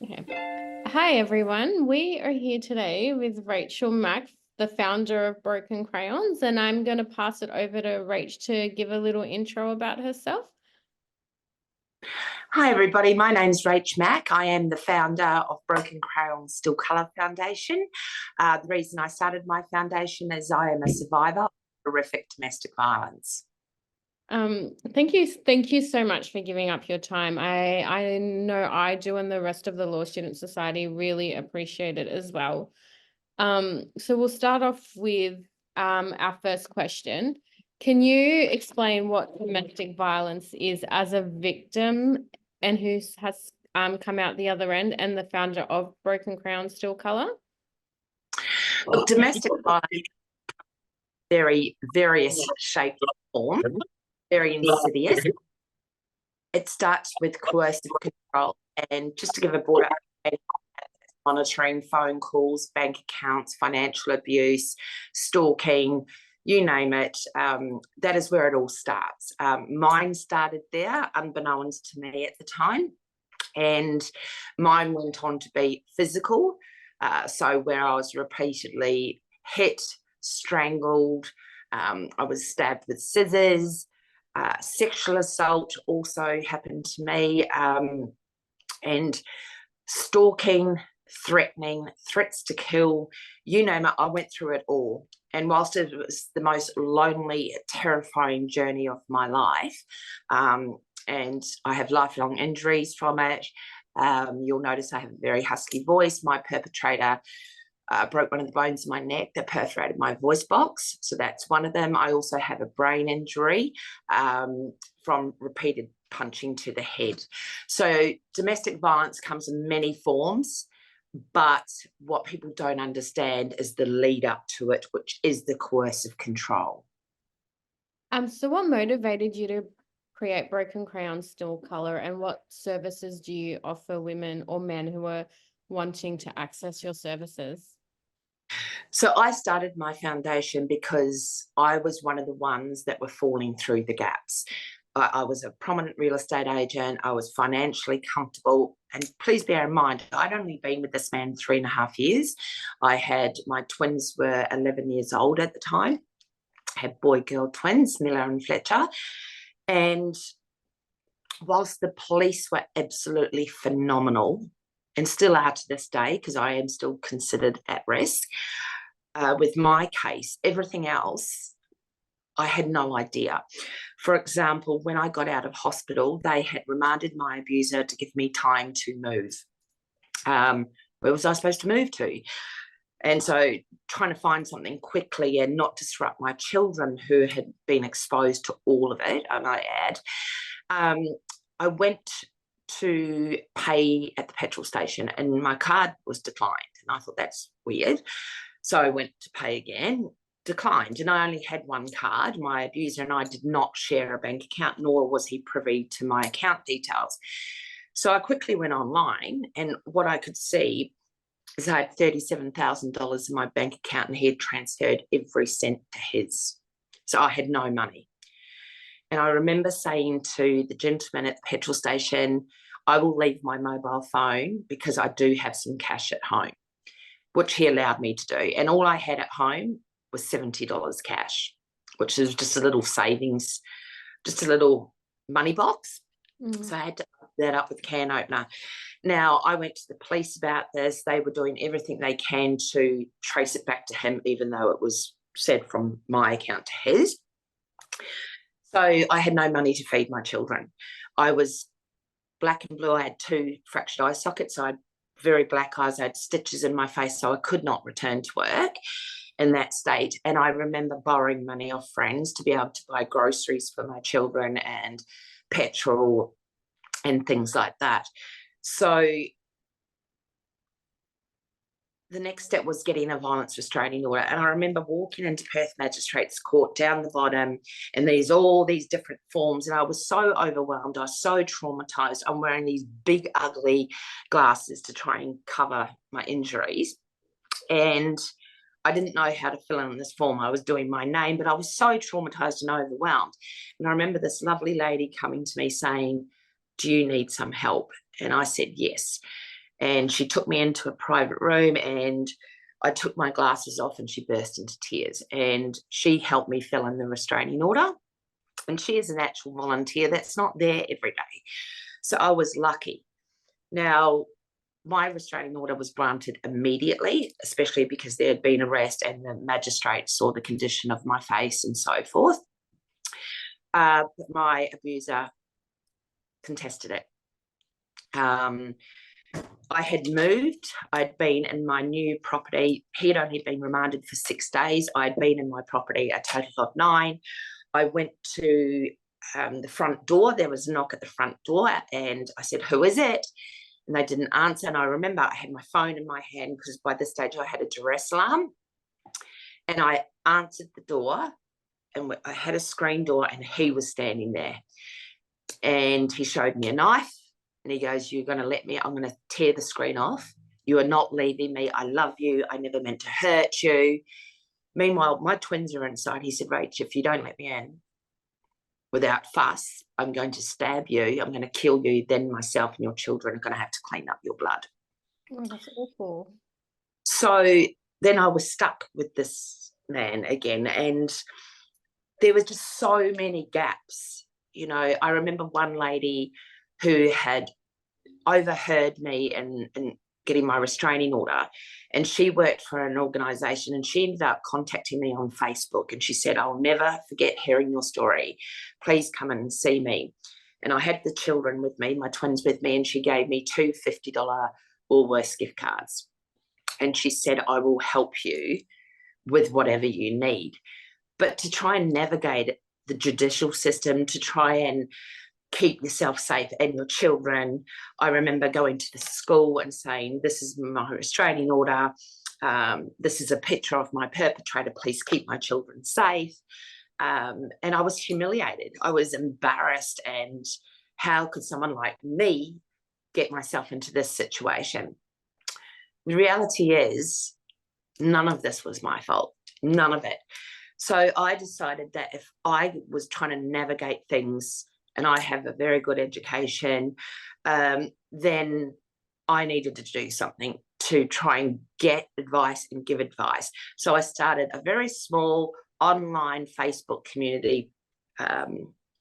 Okay. Hi, everyone. We are here today with Rachel Mac, the founder of Broken Crayons, and I'm going to pass it over to Rach to give a little intro about herself. Hi everybody, my name's Rach Mac. I am the founder of Broken Crayons Still Colour Foundation. The reason I started my foundation is I am a survivor of horrific domestic violence. Thank you so much for giving up your time. I know I do, and the rest of the Law Student Society really appreciate it as well. So we'll start off with our first question. Can you explain what domestic violence is as a victim and who has come out the other end, and the founder of Broken Crayons Still Colour? Look, domestic violence, very various shapes and forms, very insidious. It starts with coercive control, and just to give a broader monitoring phone calls, bank accounts, financial abuse, stalking, you name it. That is where it all starts. Mine started there, unbeknownst to me at the time, and mine went on to be physical. So where I was repeatedly hit, strangled, I was stabbed with scissors. Sexual assault also happened to me, and stalking, threatening, threats to kill, you name it, I went through it all. And whilst it was the most lonely, terrifying journey of my life, and I have lifelong injuries from it, you'll notice I have a very husky voice. My perpetrator broke one of the bones in my neck that perforated my voice box. So that's one of them. I also have a brain injury from repeated punching to the head. So domestic violence comes in many forms, but what people don't understand is the lead up to it, which is the coercive control. So what motivated you to create Broken Crayons Still Colour, and what services do you offer women or men who are wanting to access your services? So I started my foundation because I was one of the ones that were falling through the gaps. I was a prominent real estate agent. I was financially comfortable. And please bear in mind, I'd only been with this man 3.5 years. My twins were 11 years old at the time. I had boy-girl twins, Miller and Fletcher. And whilst the police were absolutely phenomenal, and still are to this day, because I am still considered at risk, with my case, everything else, I had no idea. For example, when I got out of hospital, they had remanded my abuser to give me time to move. Where was I supposed to move to? And so trying to find something quickly and not disrupt my children who had been exposed to all of it, I might add. I went to pay at the petrol station and my card was declined. And I thought, that's weird. So I went to pay again, declined, and I only had one card. My abuser and I did not share a bank account, nor was he privy to my account details. So I quickly went online, and what I could see is I had $37,000 in my bank account, and he had transferred every cent to his. So I had no money. And I remember saying to the gentleman at the petrol station, I will leave my mobile phone because I do have some cash at home, which he allowed me to do. And all I had at home was $70 cash, which is just a little savings, just a little money box. So I had to open that up with a can opener. Now, I went to the police about this. They were doing everything they can to trace it back to him, even though it was said from my account to his. So I had no money to feed my children. I was black and blue. I had 2 fractured eye sockets. So I had very black eyes. I had stitches in my face, so I could not return to work in that state. And I remember borrowing money off friends to be able to buy groceries for my children and petrol and things like that. So the next step was getting a violence restraining order. And I remember walking into Perth Magistrates Court down the bottom, and there's all these different forms. And I was so overwhelmed. I was so traumatized. I'm wearing these big, ugly glasses to try and cover my injuries. And I didn't know how to fill in this form. I was doing my name, but I was so traumatized and overwhelmed. And I remember this lovely lady coming to me saying, do you need some help? And I said, yes. And she took me into a private room, and I took my glasses off, and she burst into tears, and she helped me fill in the restraining order. And she is an actual volunteer that's not there every day. So I was lucky. Now, my restraining order was granted immediately, especially because there had been arrest and the magistrate saw the condition of my face and so forth. But my abuser contested it. I had moved. I'd been in my new property. He'd only been remanded for 6 days. I'd been in my property a total of 9. I went to the front door. There was a knock at the front door, and I said, "Who is it?" And they didn't answer. And I remember I had my phone in my hand because by this stage I had a duress alarm. And I answered the door, and I had a screen door, and he was standing there. And he showed me a knife, and he goes, "You're going to let me, I'm going to tear the screen off. You are not leaving me. I love you. I never meant to hurt you." Meanwhile, my twins are inside. He said, "Rach, if you don't let me in without fuss, I'm going to stab you. I'm going to kill you. Then myself and your children are going to have to clean up your blood." Oh, that's awful. So then I was stuck with this man again, and there was just so many gaps. You know, I remember one lady who had overheard me and getting my restraining order, and she worked for an organisation, and she ended up contacting me on Facebook, and she said, "I'll never forget hearing your story. Please come and see me." And I had the children with me, my twins with me, and she gave me 2 $50 Woolworths gift cards. And she said, "I will help you with whatever you need." But to try and navigate the judicial system, to try and keep yourself safe and your children, I remember going to the school and saying, "This is my restraining order. This is a picture of my perpetrator. Please keep my children safe." And I was humiliated. I was embarrassed. And how could someone like me get myself into this situation? The reality is, none of this was my fault. None of it. So I decided that if I was trying to navigate things, and I have a very good education, then I needed to do something to try and get advice and give advice. So I started a very small online Facebook community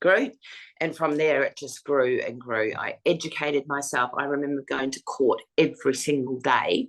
group, and from there it just grew and grew. I educated myself. I remember going to court every single day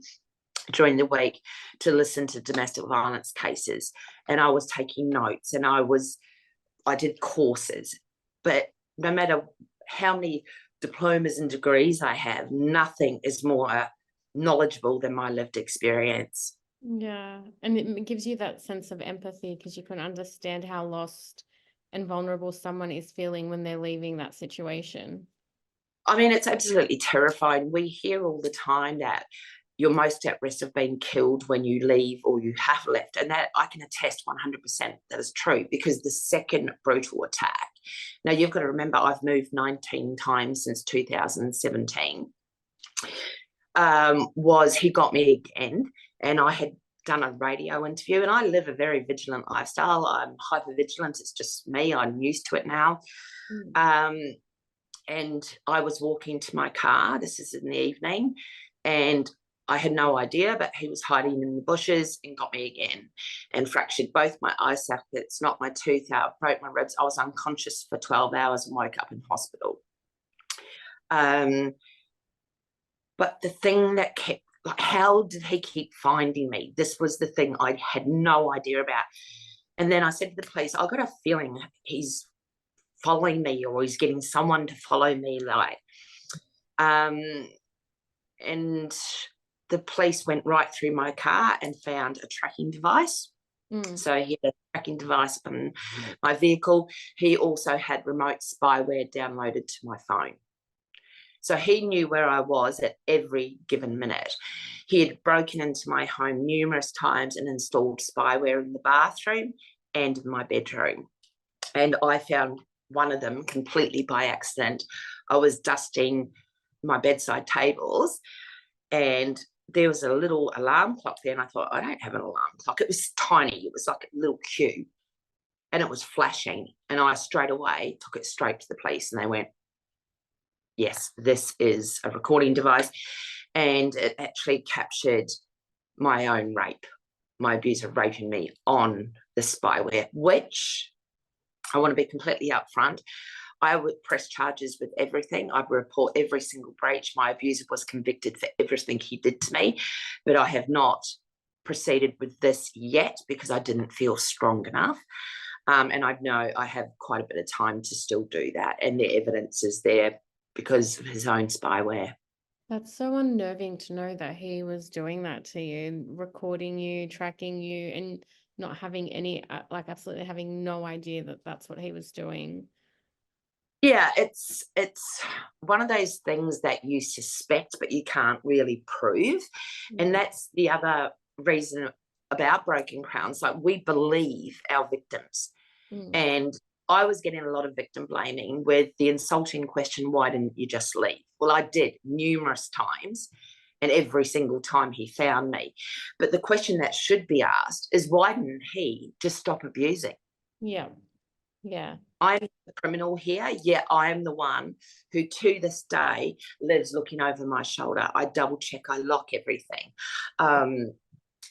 during the week to listen to domestic violence cases, and I was taking notes, and I did courses. But no matter how many diplomas and degrees I have, nothing is more knowledgeable than my lived experience. Yeah, and it gives you that sense of empathy because you can understand how lost and vulnerable someone is feeling when they're leaving that situation. I mean, it's absolutely terrifying. We hear all the time that you're most at risk of being killed when you leave or you have left. And that I can attest 100% that is true, because the second brutal attack, now you've got to remember, I've moved 19 times since 2017, was he got me again. And I had done a radio interview, and I live a very vigilant lifestyle. I'm hypervigilant. It's just me. I'm used to it now. And I was walking to my car. This is in the evening, and I had no idea, but he was hiding in the bushes and got me again, and fractured both my eye sockets, knocked my tooth out, broke my ribs. I was unconscious for 12 hours and woke up in hospital. But the thing that kept, like, how did he keep finding me? This was the thing I had no idea about. And then I said to the police, "I've got a feeling he's following me, or he's getting someone to follow me." And the police went right through my car and found a tracking device. So he had a tracking device on my vehicle. He also had remote spyware downloaded to my phone. So he knew where I was at every given minute. He had broken into my home numerous times and installed spyware in the bathroom and in my bedroom. And I found one of them completely by accident. I was dusting my bedside tables, and there was a little alarm clock there, and I thought, I don't have an alarm clock. It was tiny. It was like a little cube, and it was flashing. And I straight away took it straight to the police, and they went, "Yes, this is a recording device." and it actually captured my own rape, my abuser raping me on the spyware, which I want to be completely upfront. I would press charges with everything. I'd report every single breach. My abuser was convicted for everything he did to me, but I have not proceeded with this yet because I didn't feel strong enough. And I know I have quite a bit of time to still do that. And the evidence is there because of his own spyware. That's so unnerving to know that he was doing that to you, recording you, tracking you, and not having any, like absolutely having no idea that that's what he was doing. Yeah, it's one of those things that you suspect, but you can't really prove. And that's the other reason about Broken Crayons. Like, we believe our victims. And I was getting a lot of victim blaming with the insulting question, why didn't you just leave? Well, I did numerous times, and every single time he found me. But the question that should be asked is, why didn't he just stop abusing? Yeah. Yeah. I'm the criminal here, yet I am the one who to this day lives looking over my shoulder. I double check, I lock everything.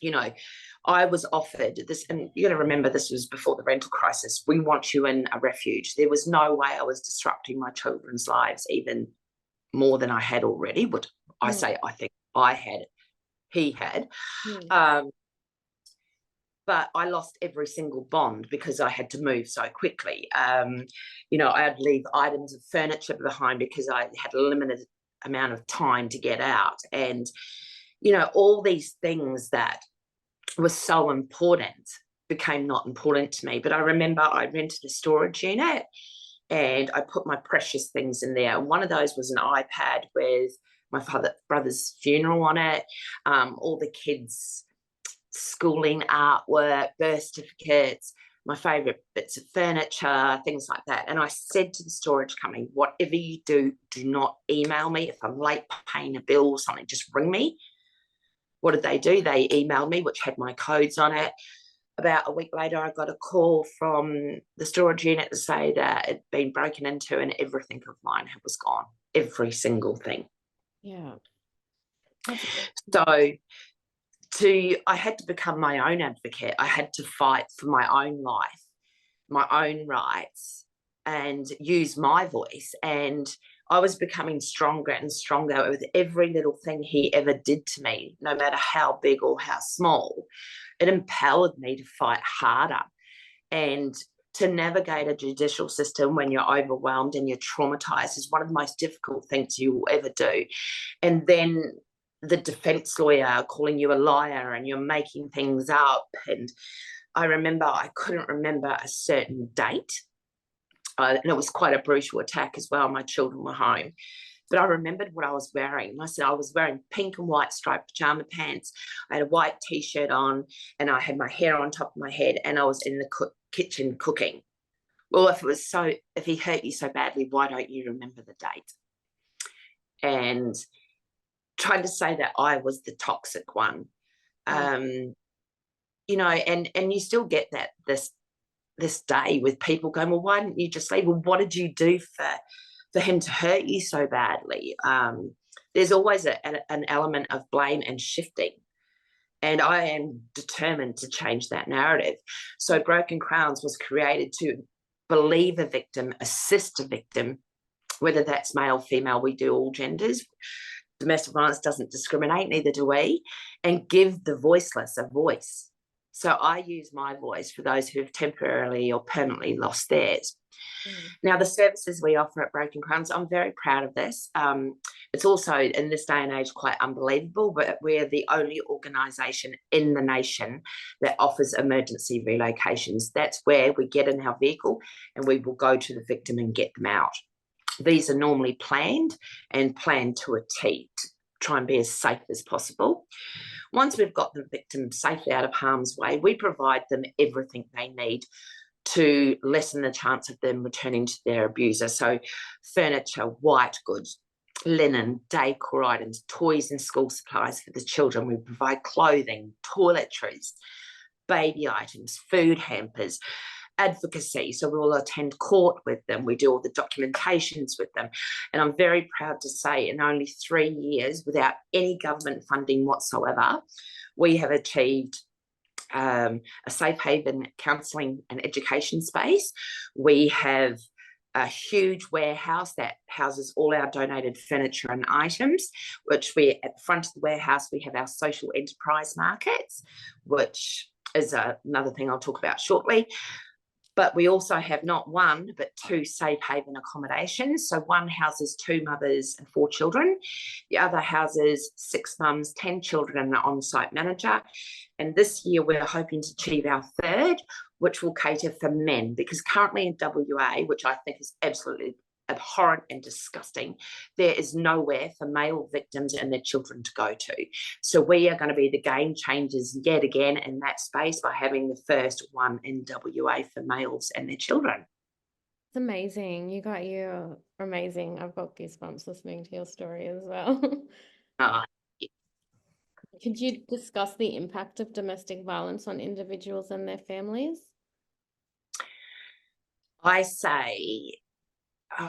You know, I was offered this, and you got to remember this was before the rental crisis. We want you in a refuge. There was no way I was disrupting my children's lives even more than I had already, which I say I think I had, he had. But I lost every single bond because I had to move so quickly. You know, I'd leave items of furniture behind because I had a limited amount of time to get out. And, you know, all these things that were so important became not important to me. But I remember I rented a storage unit and I put my precious things in there. And one of those was an iPad with my brother's funeral on it, all the kids' schooling artwork, birth certificates, my favourite bits of furniture, things like that. And I said to the storage company, whatever you do, do not email me. If I'm late paying a bill or something, just ring me. What did they do? They emailed me, which had my codes on it. About a week later, I got a call from the storage unit to say that it'd been broken into and everything of mine was gone. Every single thing. Yeah. So I had to become my own advocate. I had to fight for my own life, my own rights, and use my voice. And I was becoming stronger and stronger with every little thing he ever did to me, no matter how big or how small. It empowered me to fight harder and to navigate a judicial system when you're overwhelmed and you're traumatized is one of the most difficult things you will ever do. And then the defense lawyer calling you a liar and you're making things up. And I remember I couldn't remember a certain date. And it was quite a brutal attack as well. My children were home. But I remembered what I was wearing. I said I was wearing pink and white striped pajama pants. I had a white T-shirt on and I had my hair on top of my head and I was in the kitchen cooking. Well, if he hurt you so badly, why don't you remember the date? And trying to say that I was the toxic one. You know, and you still get that this day with people going, well, why didn't you just leave? Well, what did you do for him to hurt you so badly? There's always an element of blame and shifting. And I am determined to change that narrative. So Broken Crayons was created to believe a victim, assist a victim, whether that's male, female, we do all genders. Domestic violence doesn't discriminate, neither do we, and give the voiceless a voice. So I use my voice for those who have temporarily or permanently lost theirs. Now, the services we offer at Broken Crayons, I'm very proud of this. It's also, in this day and age, quite unbelievable, but we're the only organisation in the nation that offers emergency relocations. That's where we get in our vehicle and we will go to the victim and get them out. These are normally planned and planned to a T, to try and be as safe as possible. Once we've got the victim safely out of harm's way, we provide them everything they need to lessen the chance of them returning to their abuser. So furniture, white goods, linen, decor items, toys and school supplies for the children. We provide clothing, toiletries, baby items, food hampers, advocacy. So we will attend court with them. We do all the documentations with them. And I'm very proud to say in only 3 years, without any government funding whatsoever, we have achieved a safe haven counselling and education space. We have a huge warehouse that houses all our donated furniture and items, which we at the front of the warehouse, we have our social enterprise markets, which is another thing I'll talk about shortly. But we also have not one, but 2 safe haven accommodations. So one houses 2 mothers and 4 children. The other houses 6 mums, 10 children, and an on-site manager. And this year we're hoping to achieve our 3rd, which will cater for men, because currently in WA, which I think is absolutely abhorrent and disgusting, there is nowhere for male victims and their children to go to. So we are going to be the game changers yet again in that space by having the first one in WA for males and their children. It's amazing. You're amazing. I've got goosebumps listening to your story as well. Could you discuss the impact of domestic violence on individuals and their families? I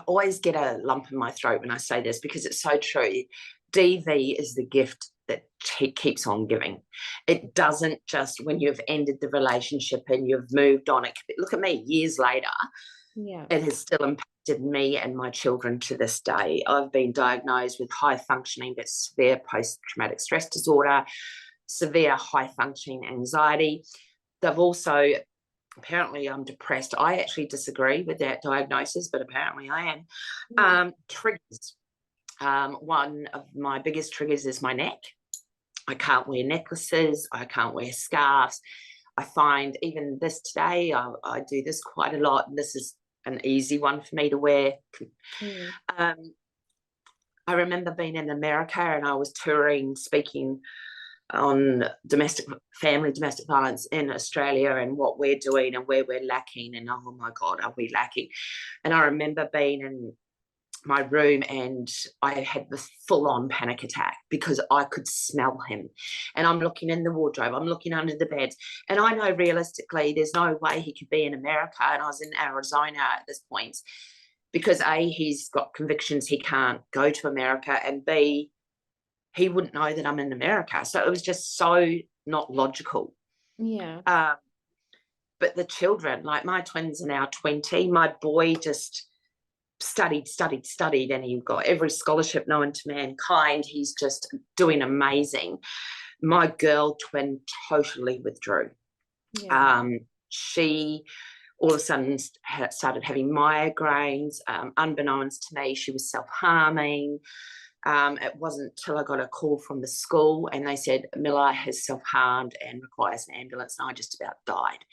always get a lump in my throat when I say this because it's so true. DV is the gift that keeps on giving. It doesn't just when you've ended the relationship and you've moved on. Look at me, years later, it has still impacted me and my children to this day. I've been diagnosed with high functioning but severe post-traumatic stress disorder, severe high functioning anxiety. They've also, apparently I'm depressed. I actually disagree with that diagnosis, but apparently I am. Triggers. One of my biggest triggers is my neck. I can't wear necklaces. I can't wear scarves. I find even this today, I do this quite a lot, and this is an easy one for me to wear. I remember being in America and I was touring, speaking on domestic violence in Australia and what we're doing and where we're lacking, and oh my God, are we lacking? And I remember being in my room and I had this full-on panic attack because I could smell him, and I'm looking in the wardrobe, I'm looking under the beds, and I know realistically there's no way he could be in America, and I was in Arizona at this point because A, he's got convictions, he can't go to America, and B, he wouldn't know that I'm in America. So it was just so not logical. But the children, like my twins are now 20, my boy just studied, and he got every scholarship known to mankind. He's just doing amazing. My girl twin totally withdrew. She all of a sudden started having migraines. Unbeknownst to me, she was self-harming. It wasn't till I got a call from the school and they said Miller has self-harmed and requires an ambulance, and I just about died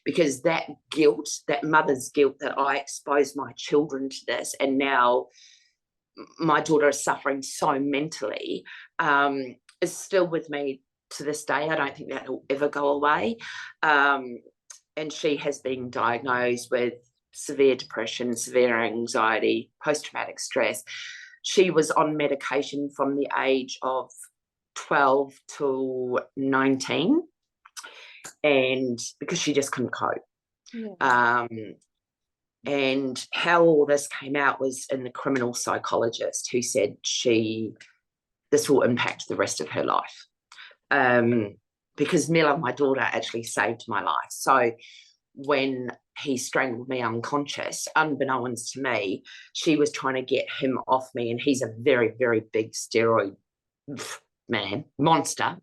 because that guilt, that mother's guilt that I exposed my children to this, and now my daughter is suffering so mentally, is still with me to this day. I don't think that will ever go away. And she has been diagnosed with severe depression, severe anxiety, post-traumatic stress. She was on medication from the age of 12 to 19, and because she just couldn't cope. And how all this came out was in the criminal psychologist who said this will impact the rest of her life. Because Mila, my daughter, actually saved my life. So when he strangled me unconscious, unbeknownst to me, she was trying to get him off me, and he's a very, very big steroid monster.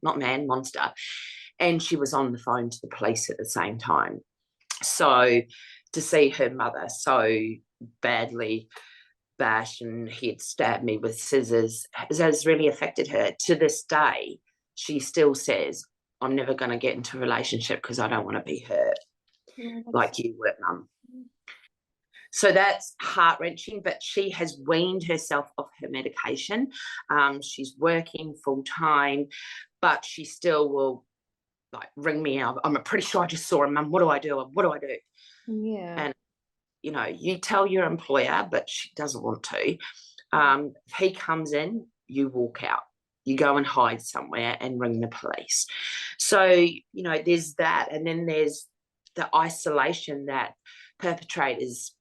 And she was on the phone to the police at the same time. So to see her mother so badly bashed and he had stabbed me with scissors has really affected her. To this day, she still says, I'm never going to get into a relationship because I don't want to be hurt like you were, Mum. So that's heart-wrenching, but she has weaned herself off her medication. She's working full-time, but she still will ring me up. I'm pretty sure I just saw her, Mum. What do I do? What do I do? And, you tell your employer, but she doesn't want to. If he comes in, you walk out. You go and hide somewhere and ring the police. So, there's that. And then there's the isolation that perpetrators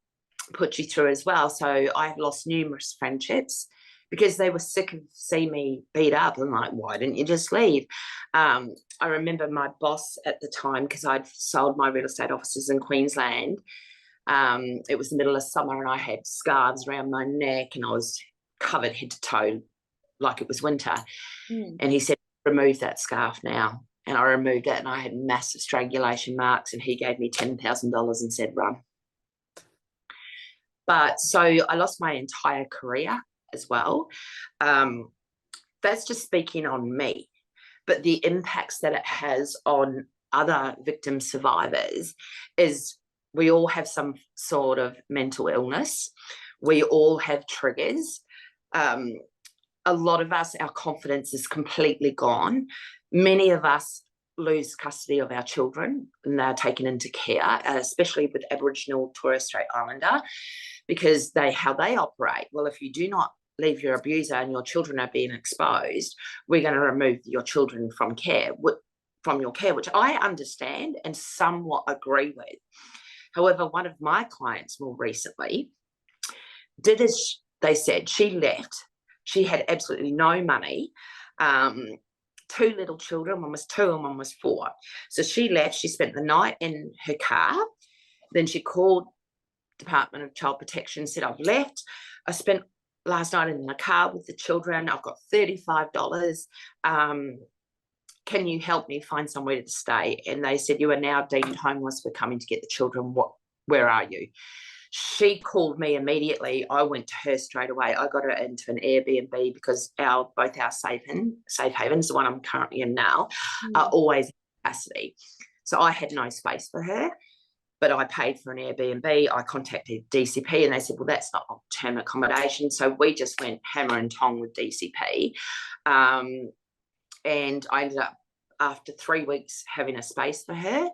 put you through as well. So I've lost numerous friendships because they were sick of seeing me beat up. I'm like, why didn't you just leave? I remember my boss at the time, because I'd sold my real estate offices in Queensland. It was the middle of summer and I had scarves around my neck and I was covered head to toe like it was winter. And he said, remove that scarf now. And I removed it and I had massive strangulation marks, and he gave me $10,000 and said, run. But so I lost my entire career as well. That's just speaking on me. But the impacts that it has on other victim survivors is we all have some sort of mental illness. We all have triggers. A lot of us, our confidence is completely gone. Many of us lose custody of our children and they're taken into care, especially with Aboriginal Torres Strait Islander, because how they operate. Well, if you do not leave your abuser and your children are being exposed, we're going to remove your children from your care, which I understand and somewhat agree with. However, one of my clients more recently did as they said. She left. She had absolutely no money. 2 little children, one was 2 and one was 4. So she left. She spent the night in her car. Then she called Department of Child Protection, said, I've left. I spent last night in the car with the children. I've got $35. Can you help me find somewhere to stay? And they said, you are now deemed homeless. We're coming to get the children. Where are you? She called me immediately. I went to her straight away. I got her into an Airbnb because both our safe havens, the one I'm currently in now, are always in capacity. So I had no space for her, but I paid for an Airbnb. I contacted DCP and they said, well, that's not long-term accommodation. So we just went hammer and tong with DCP. And I ended up, after 3 weeks, having a space for her.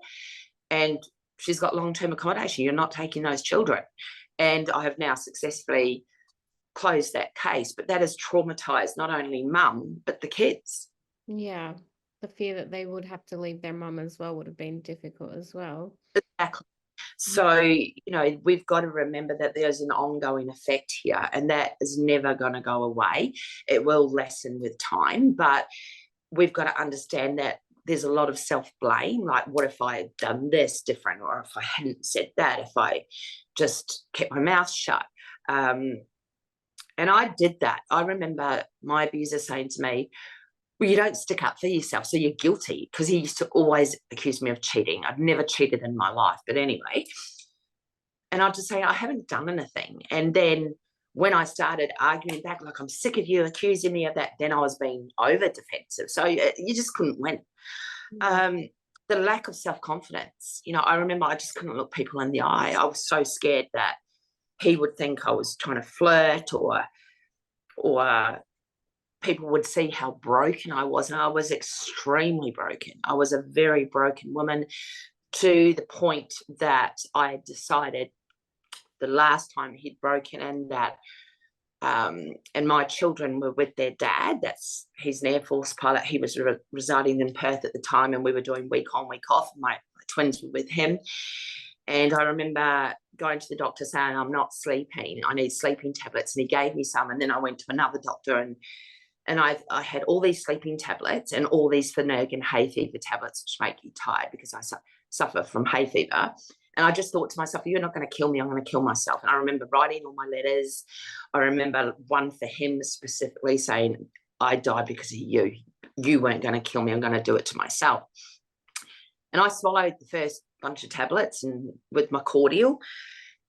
And she's got long-term accommodation. You're not taking those children. And I have now successfully closed that case. But that has traumatized not only mum, but the kids. Yeah. The fear that they would have to leave their mum as well would have been difficult as well. Exactly. So, we've got to remember that there's an ongoing effect here, and that is never going to go away. It will lessen with time, but we've got to understand that there's a lot of self-blame. Like, what if I had done this different, or if I hadn't said that, if I just kept my mouth shut? And I did that. I remember my abuser saying to me, well, you don't stick up for yourself, so you're guilty, because he used to always accuse me of cheating. I've never cheated in my life, but anyway. And I'd just say, I haven't done anything. And then when I started arguing back, like, I'm sick of you accusing me of that, then I was being over defensive. So you just couldn't win. The lack of self-confidence, I remember I just couldn't look people in the eye. I was so scared that he would think I was trying to flirt, or people would see how broken I was. And I was extremely broken. I was a very broken woman, to the point that I decided the last time he'd broken in that, and my children were with their dad. He's an Air Force pilot. He was residing in Perth at the time, and we were doing week on, week off. My twins were with him. And I remember going to the doctor saying, I'm not sleeping. I need sleeping tablets. And he gave me some. And then I went to another doctor, and I had all these sleeping tablets and all these Phenergan hay fever tablets, which make you tired, because I suffer from hay fever. And I just thought to myself, you're not going to kill me, I'm going to kill myself. And I remember writing all my letters. I remember one for him specifically saying, I died because of you. You weren't going to kill me, I'm going to do it to myself. And I swallowed the first bunch of tablets and with my cordial.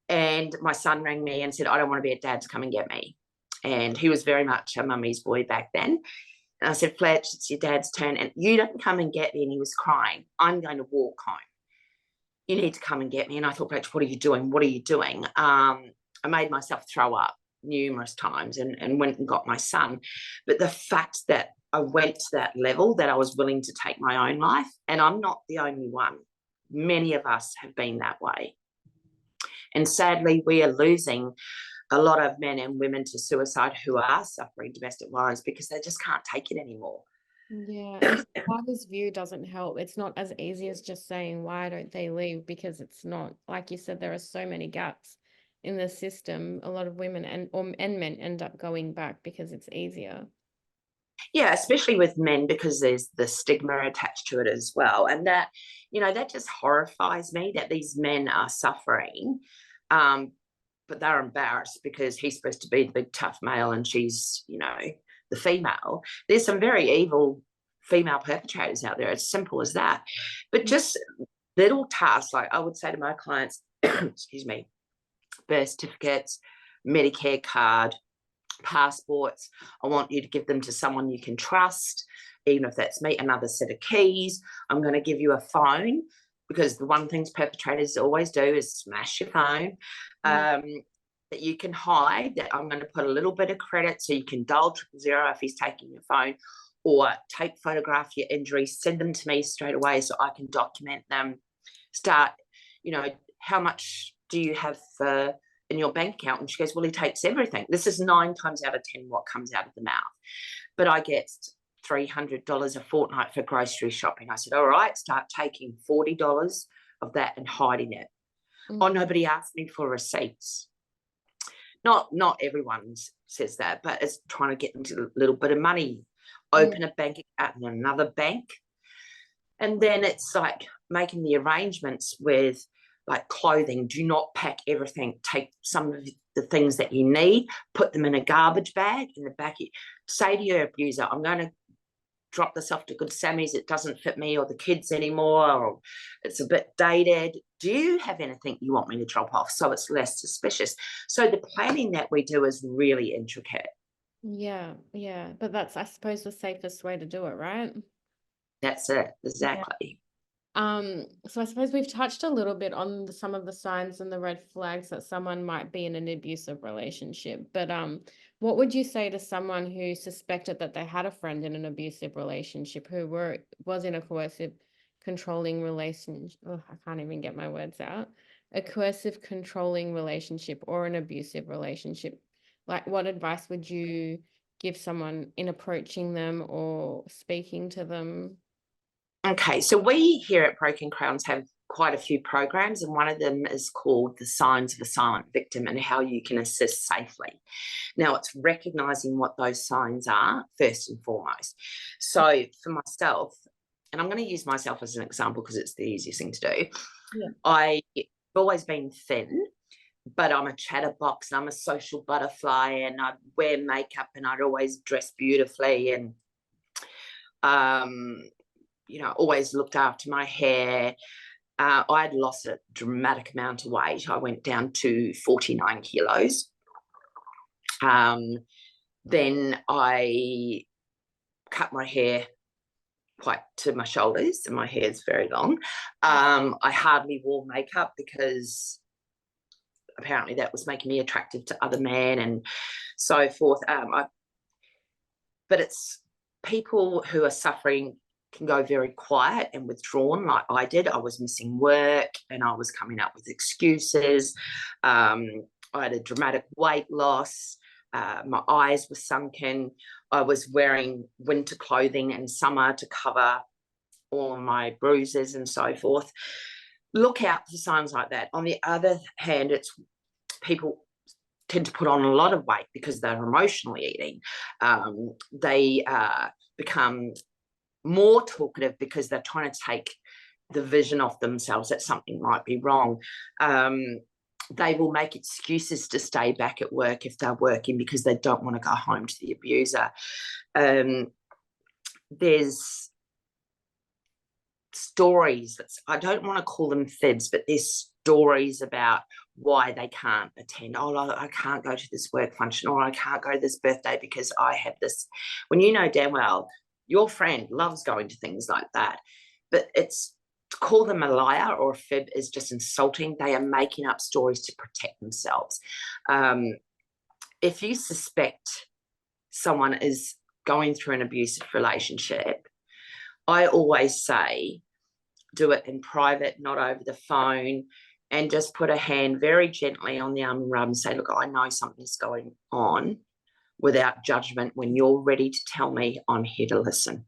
And my son rang me and said, I don't want to be at Dad's, come and get me. And he was very much a mummy's boy back then. And I said, Fletch, it's your dad's turn. And you don't come and get me. And he was crying. I'm going to walk home. You need to come and get me. And I thought, Rach, what are you doing? What are you doing? I made myself throw up numerous times and went and got my son. But the fact that I went to that level, that I was willing to take my own life, and I'm not the only one. Many of us have been that way. And sadly, we are losing a lot of men and women to suicide who are suffering domestic violence because they just can't take it anymore. Yeah, and survivor's view doesn't help. It's not as easy as just saying, why don't they leave? Because it's not, like you said, there are so many gaps in the system. A lot of women and men end up going back because it's easier. Yeah, especially with men, because there's the stigma attached to it as well. And that, that just horrifies me that these men are suffering. But they're embarrassed because he's supposed to be the big tough male and she's, the female. There's some very evil female perpetrators out there. It's simple as that. But just little tasks, like I would say to my clients, excuse me, birth certificates, Medicare card, passports. I want you to give them to someone you can trust, even if that's me, another set of keys. I'm going to give you a phone, because the one things perpetrators always do is smash your phone. That you can hide, that I'm going to put a little bit of credit so you can dial 000 if he's taking your phone, or photograph your injuries, send them to me straight away so I can document them. Start, how much do you have in your bank account? And she goes, well, he takes everything. This is 9 times out of 10 what comes out of the mouth. But I get $300 a fortnight for grocery shopping. I said, all right, start taking $40 of that and hiding it. Oh, nobody asked me for receipts. Not everyone says that, but it's trying to get them to a little bit of money. Open a bank account in another bank. And then it's like making the arrangements with, like, clothing. Do not pack everything. Take some of the things that you need, put them in a garbage bag in the back. Say to your abuser, I'm going to drop this off to Good Sammy's. It doesn't fit me or the kids anymore, or it's a bit dated. Do you have anything you want me to drop off so it's less suspicious? So the planning that we do is really intricate. Yeah. But that's, I suppose, the safest way to do it, right? That's it. Exactly. So I suppose we've touched a little bit on some of the signs and the red flags that someone might be in an abusive relationship. But what would you say to someone who suspected that they had a friend in an abusive relationship, who was in a coercive, controlling relationship? Oh, I can't even get my words out. A coercive, controlling relationship or an abusive relationship. Like, what advice would you give someone in approaching them or speaking to them? Okay, so we here at Broken Crayons have quite a few programs, and one of them is called The Signs of a Silent Victim and how you can assist safely. Now, it's recognizing what those signs are first and foremost. So for myself, and I'm going to use myself as an example because it's the easiest thing to do. Yeah. I've always been thin, but I'm a chatterbox and I'm a social butterfly, and I'd wear makeup and I'd always dress beautifully, and always looked after my hair. I'd lost a dramatic amount of weight. I went down to 49 kilos. Then I cut my hair quite to my shoulders, and my hair is very long. I hardly wore makeup because apparently that was making me attractive to other men and so forth. But it's people who are suffering can go very quiet and withdrawn, like I did. I was missing work and I was coming up with excuses. I had a dramatic weight loss. My eyes were sunken. I was wearing winter clothing in summer to cover all of my bruises and so forth. Look out for signs like that. On the other hand, it's people tend to put on a lot of weight because they're emotionally eating. They become more talkative because they're trying to take the vision off themselves that something might be wrong. They will make excuses to stay back at work if they're working because they don't want to go home to the abuser. There's stories, I don't want to call them fibs, but there's stories about why they can't attend. Oh, I can't go to this work function, or I can't go to this birthday because I have this. When you know damn well your friend loves going to things like that. But it's, to call them a liar or a fib is just insulting. They are making up stories to protect themselves. If you suspect someone is going through an abusive relationship, I always say do it in private, not over the phone, and just put a hand very gently on the arm and rub and say, look, I know something's going on, without judgment. When you're ready to tell me, I'm here to listen.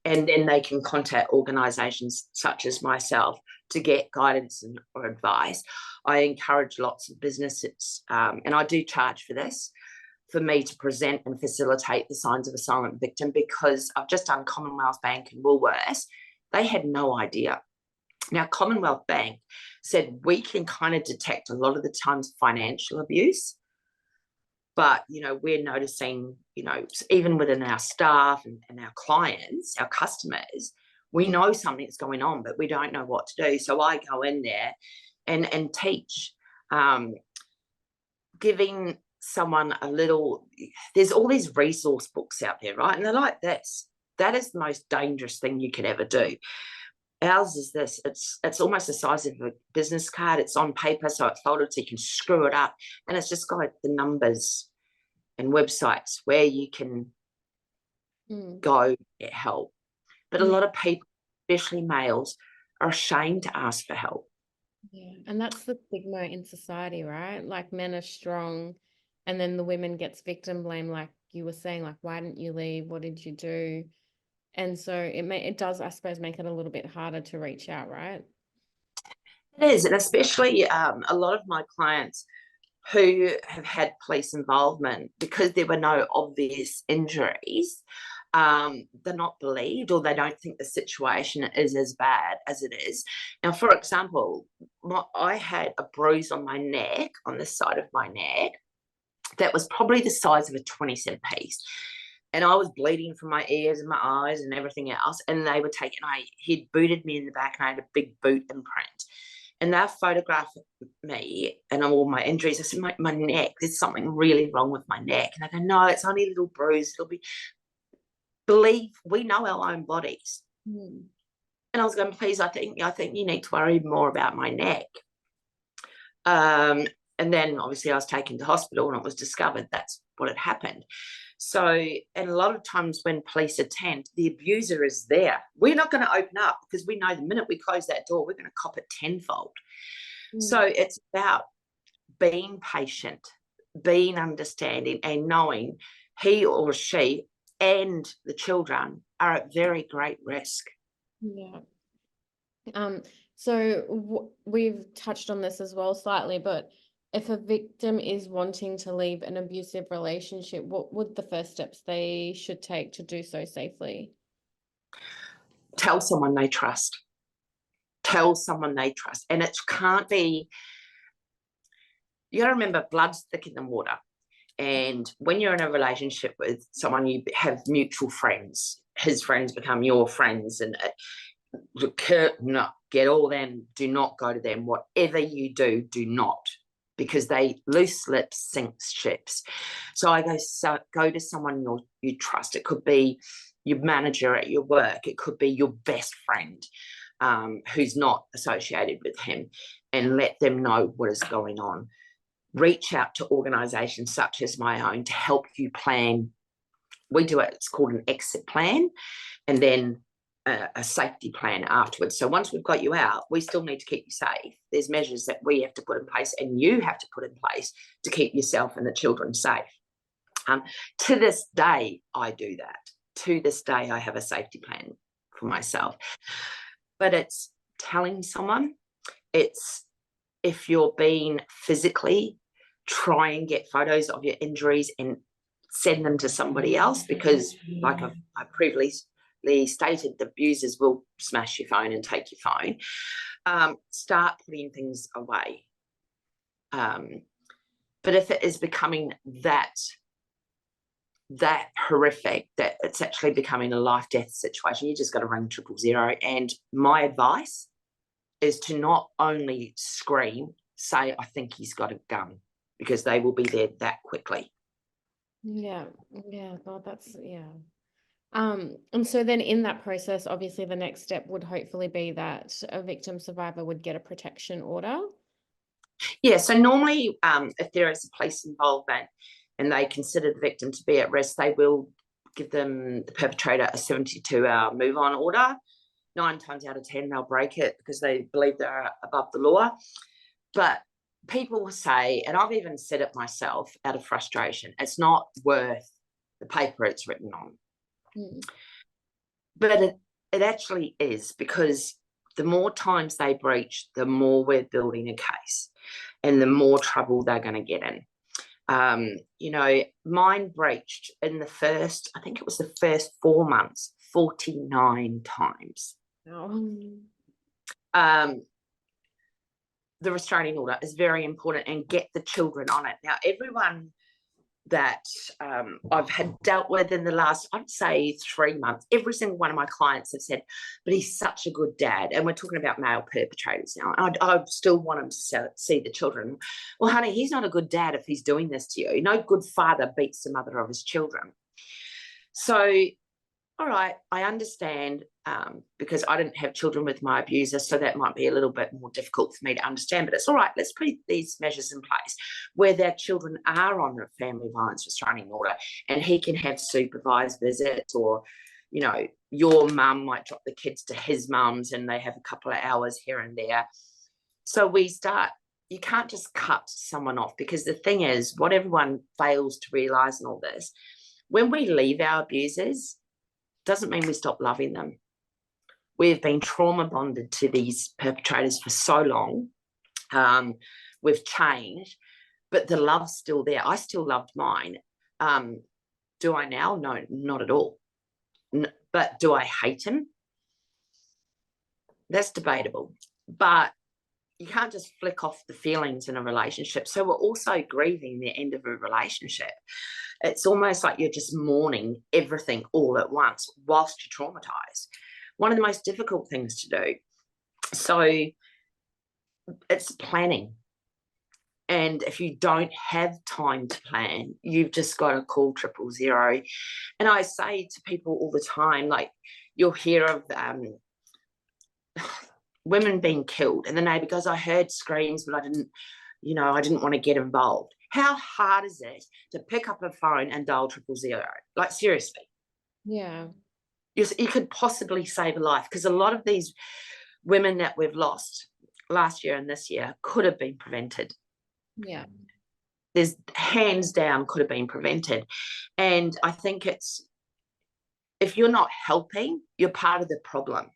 And then they can contact organisations such as myself to get guidance or advice. I encourage lots of businesses, and I do charge for this, for me to present and facilitate the signs of a silent victim, because I've just done Commonwealth Bank and Woolworths. They had no idea. Now, Commonwealth Bank said we can kind of detect a lot of the times financial abuse, but, we're noticing, even within our staff and our clients, our customers, we know something's going on, but we don't know what to do. So I go in there and teach, giving someone there's all these resource books out there, right? And they're like this. That is the most dangerous thing you could ever do. Ours is this. It's almost the size of a business card. It's on paper, so it's folded, so you can screw it up. And it's just got the numbers and websites where you can go get help. But a lot of people, especially males, are ashamed to ask for help. Yeah, and that's the stigma in society, right? Like, men are strong, and then the women gets victim blame, like you were saying, like, why didn't you leave? What did you do? And so it does, I suppose, make it a little bit harder to reach out, right? It is, and especially a lot of my clients who have had police involvement, because there were no obvious injuries, they're not believed, or they don't think the situation is as bad as it is. Now, for example, I had a bruise on my neck, on the side of my neck, that was probably the size of a 20-cent piece. And I was bleeding from my ears and my eyes and everything else. And they were he'd booted me in the back, and I had a big boot imprint. And they photographed me and all my injuries. I said, my neck, there's something really wrong with my neck. And they go, no, it's only a little bruise. Believe we know our own bodies. And I was going, please, I think you need to worry more about my neck. And then obviously I was taken to hospital, and it was discovered that's what had happened. So, and a lot of times when police attend, the abuser is there. We're not going to open up, because we know the minute we close that door, we're going to cop it tenfold. So it's about being patient, being understanding, and knowing he or she and the children are at very great risk. Yeah. So we've touched on this as well slightly, but if a victim is wanting to leave an abusive relationship, what would the first steps they should take to do so safely? Tell someone they trust. Tell someone they trust. And it can't be, you got to remember, blood's thicker than water. And when you're in a relationship with someone, you have mutual friends. His friends become your friends. And get all them. Do not go to them. Whatever you do, do not. Because loose lips sink ships. So I go to someone you trust. It could be your manager at your work. It could be your best friend who's not associated with him, and let them know what is going on. Reach out to organisations such as my own to help you plan. We do it. It's called an exit plan, and then a safety plan afterwards. So once we've got you out, we still need to keep you safe. There's measures that we have to put in place, and you have to put in place to keep yourself and the children safe. To this day, I do that. To this day, I have a safety plan for myself. But it's telling someone. It's, if you're being physically, try and get photos of your injuries and send them to somebody else, because like I previously stated, the abusers will smash your phone and take your phone. Start putting things away. But if it is becoming that horrific, that it's actually becoming a life-death situation, you just got to ring 000. And my advice is to not only scream, say, I think he's got a gun, because they will be there that quickly. Yeah. God, that's, yeah. And so then in that process, obviously the next step would hopefully be that a victim survivor would get a protection order. Yeah, so normally if there is a police involvement and they consider the victim to be at risk, they will give the perpetrator a 72-hour move-on order. 9 times out of 10, they'll break it because they believe they're above the law. But people will say, and I've even said it myself out of frustration, it's not worth the paper it's written on. But it actually is, because the more times they breach, the more we're building a case and the more trouble they're going to get in. You know, mine breached in the first, I think it was the first 4 months, 49 times. Oh. The restraining order is very important, and get the children on it. Now, everyone that I've had dealt with in the last, I'd say 3 months, every single one of my clients have said, but he's such a good dad. And we're talking about male perpetrators now. I still want him to see the children. Well, honey, he's not a good dad if he's doing this to you. No good father beats the mother of his children. So, all right, I understand, because I didn't have children with my abuser, so that might be a little bit more difficult for me to understand, but it's all right. Let's put these measures in place where their children are on a family violence restraining order, and he can have supervised visits, or, you know, your mum might drop the kids to his mum's and they have a couple of hours here and there. So you can't just cut someone off, because the thing is, what everyone fails to realise in all this, when we leave our abusers, doesn't mean we stop loving them. We've been trauma bonded to these perpetrators for so long. We've changed, but the love's still there. I still loved mine. Do I now? No, not at all. But do I hate him? That's debatable. But you can't just flick off the feelings in a relationship. So we're also grieving the end of a relationship. It's almost like you're just mourning everything all at once whilst you're traumatized. One of the most difficult things to do. So it's planning. And if you don't have time to plan, you've just got to call 000. And I say to people all the time, like, you'll hear of women being killed, and the neighbour goes, I heard screams, but I didn't want to get involved. How hard is it to pick up a phone and dial 000? Like, seriously. Yeah. You could possibly save a life, because a lot of these women that we've lost last year and this year could have been prevented. Yeah. There's hands down could have been prevented. And I think if you're not helping, you're part of the problem.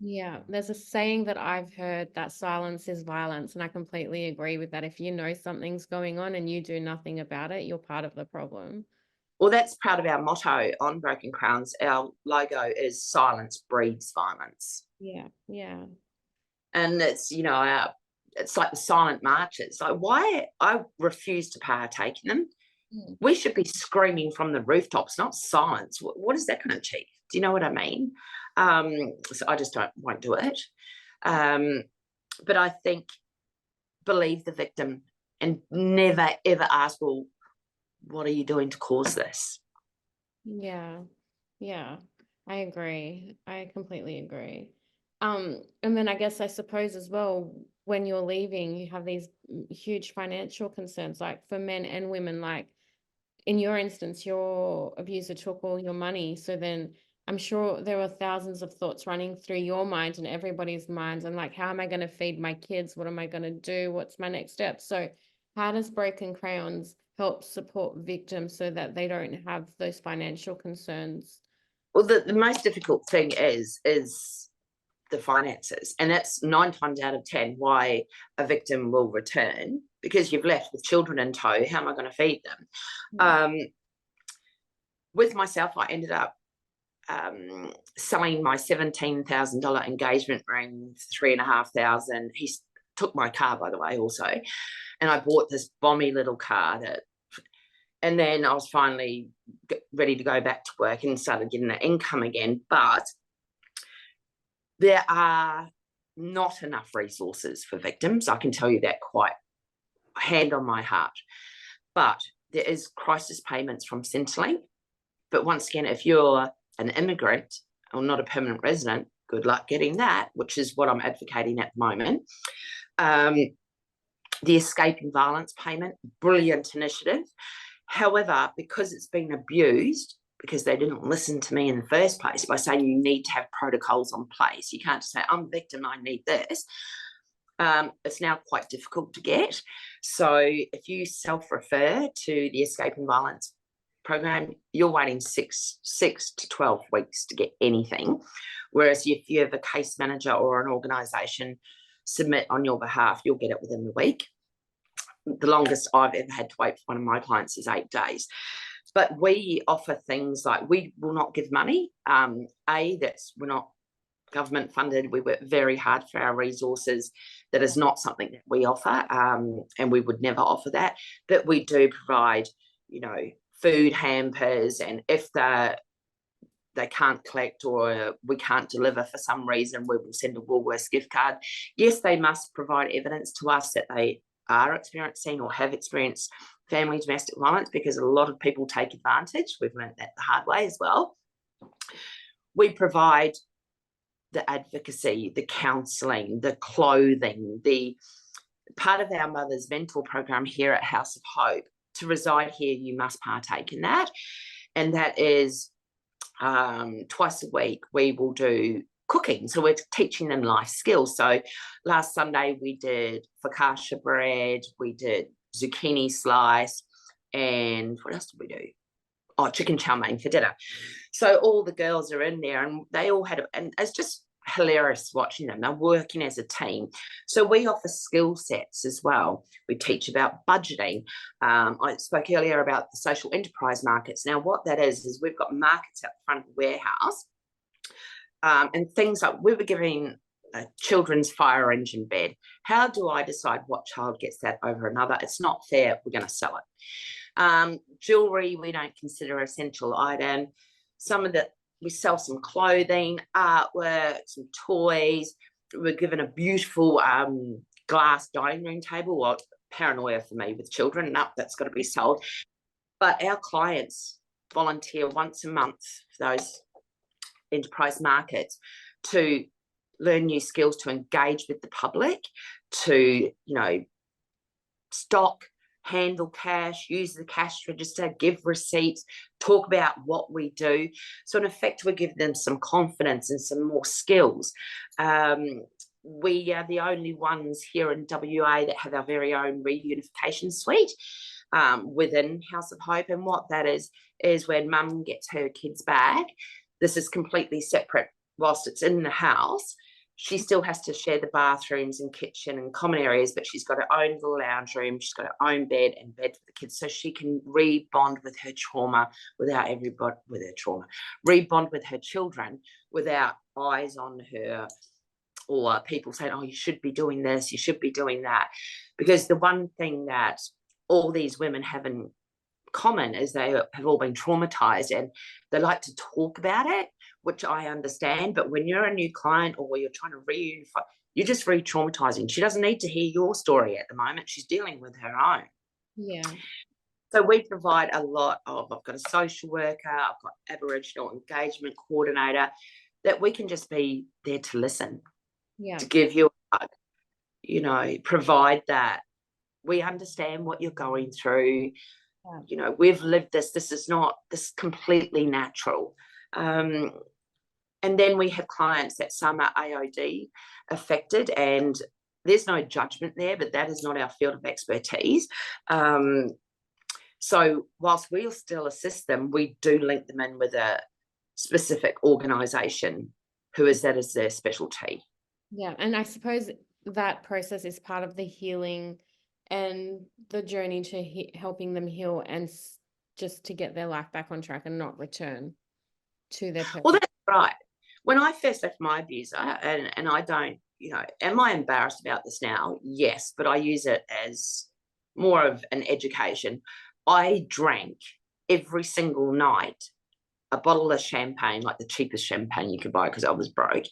Yeah, there's a saying that I've heard, that silence is violence, and I completely agree with that. If you know something's going on and you do nothing about it, you're part of the problem. Well, that's part of our motto on Broken Crayons. Our logo is silence breeds violence. Yeah, yeah. And it's, it's like the silent marches. Like, why I refuse to partake in them. We should be screaming from the rooftops, not silence. What is that going to achieve? Do you know what I mean? So I just won't do it. But I think, believe the victim and never, ever ask, well, what are you doing to cause this? Yeah, yeah, I agree. I completely agree. And then I suppose as well, when you're leaving, you have these huge financial concerns, like for men and women. Like in your instance, your abuser took all your money. So then I'm sure there were thousands of thoughts running through your mind and everybody's minds. And like, how am I going to feed my kids? What am I going to do? What's my next step? So how does Broken Crayons help support victims so that they don't have those financial concerns? Well, the most difficult thing is the finances, and that's 9 times out of 10 why a victim will return, because you've left with children in tow. How am I going to feed them? With myself, I ended up selling my $17,000 engagement ring for $3,500. He took my car, by the way, also, and I bought this bomby little car and then I was finally ready to go back to work and started getting the income again. But there are not enough resources for victims. I can tell you that quite hand on my heart. But there is crisis payments from Centrelink. But once again, if you're an immigrant or not a permanent resident, good luck getting that, which is what I'm advocating at the moment. The escape and violence payment, brilliant initiative. However, because it's been abused, because they didn't listen to me in the first place by saying you need to have protocols in place. You can't just say, I'm a victim, I need this. It's now quite difficult to get. So if you self-refer to the escape and violence program, you're waiting six to 12 weeks to get anything. Whereas if you have a case manager or an organisation submit on your behalf, you'll get it within the week. The longest I've ever had to wait for one of my clients is 8 days. But we offer things like, we will not give money. We're not government funded. We work very hard for our resources. That is not something that we offer, and we would never offer that. But we do provide, food hampers, and if they can't collect or we can't deliver for some reason, we will send a Woolworths gift card. Yes, they must provide evidence to us that they are experiencing or have experienced family domestic violence, because a lot of people take advantage. We've learned that the hard way as well. We provide the advocacy, the counselling, the clothing, the part of our Mother's Mentor program here at House of Hope. To reside here, you must partake in that. And that is twice a week we will do cooking. So we're teaching them life skills. So last Sunday we did focaccia bread, we did zucchini slice, and what else did we do? Oh, chicken chow mein for dinner. So all the girls are in there, and they all had, and it's just hilarious watching them. They're working as a team. So we offer skill sets as well. We teach about budgeting. I spoke earlier about the social enterprise markets. Now, what that is we've got markets out the front of the warehouse, and things like, we were giving a children's fire engine bed. How do I decide what child gets that over another? It's not fair. We're going to sell it. Jewelry, we don't consider an essential item. We sell some clothing, artwork, some toys. We're given a beautiful glass dining room table. Well, paranoia for me with children. No, that's got to be sold. But our clients volunteer once a month for those enterprise markets to learn new skills, to engage with the public, to, stock, handle cash, use the cash register, give receipts, talk about what we do. So in effect, we give them some confidence and some more skills. We are the only ones here in WA that have our very own reunification suite within House of Hope. And what that is when mum gets her kids back, this is completely separate. Whilst it's in the house, she still has to share the bathrooms and kitchen and common areas, but she's got her own little lounge room. She's got her own bed and bed for the kids, so she can rebond with her trauma without everybody with her trauma. Rebond with her children without eyes on her or people saying, oh, you should be doing this, you should be doing that. Because the one thing that all these women have in common is they have all been traumatized, and they like to talk about it, which I understand. But when you're a new client or you're trying to reunify, you're just re-traumatizing. She doesn't need to hear your story at the moment. She's dealing with her own. Yeah. So we provide a lot of, I've got a social worker, I've got Aboriginal engagement coordinator, that we can just be there to listen, to give you a hug, provide that. We understand what you're going through. We've lived this. This is completely natural. And then we have clients that some are AOD affected, and there's no judgment there, but that is not our field of expertise. So whilst we'll still assist them, we do link them in with a specific organisation who is that as their specialty. Yeah, and I suppose that process is part of the healing and the journey to helping them heal and just to get their life back on track and not return to their purpose. Well, that's right. When I first left my abuser, and I don't, am I embarrassed about this now? Yes, but I use it as more of an education. I drank every single night a bottle of champagne, like the cheapest champagne you could buy because I was broke,